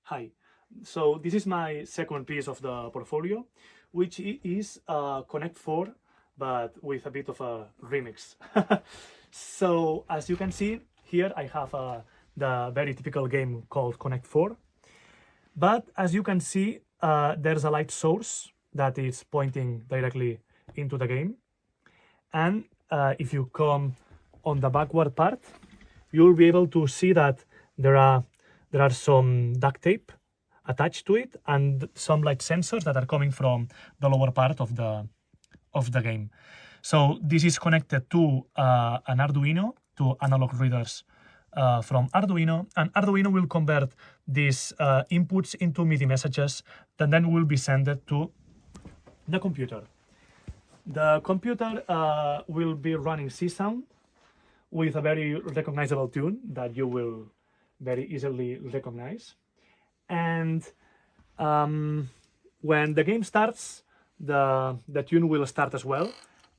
Hi. So this is my second piece of the portfolio, which is Connect 4, but with a bit of a remix. So as you can see here, I have the very typical game called Connect 4. But as you can see, there's a light source that is pointing directly into the game. And if you come on the backward part, you'll be able to see that there are some duct tape attached to it and some light sensors that are coming from the lower part of the game. So this is connected to an Arduino, to analog readers from Arduino, and Arduino will convert these inputs into MIDI messages that then will be sent to the computer. The computer will be running C-Sound with a very recognizable tune that you will very easily recognize. And when the game starts, the tune will start as well.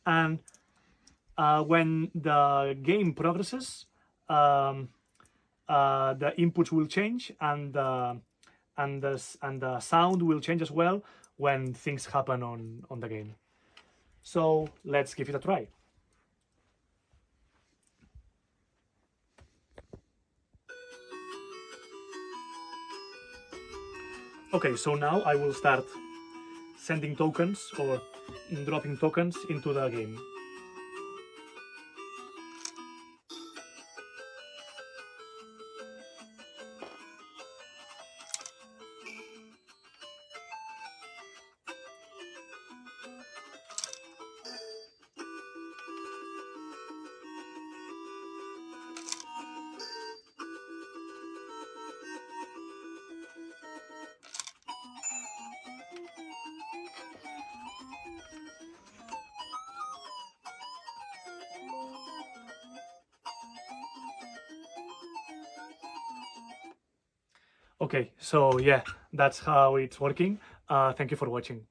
And when the game progresses, the inputs will change and the sound will change as well when things happen on the game. So let's give it a try. Okay, so now I will start sending tokens or dropping tokens into the game. Okay, so yeah, that's how it's working. Thank you for watching.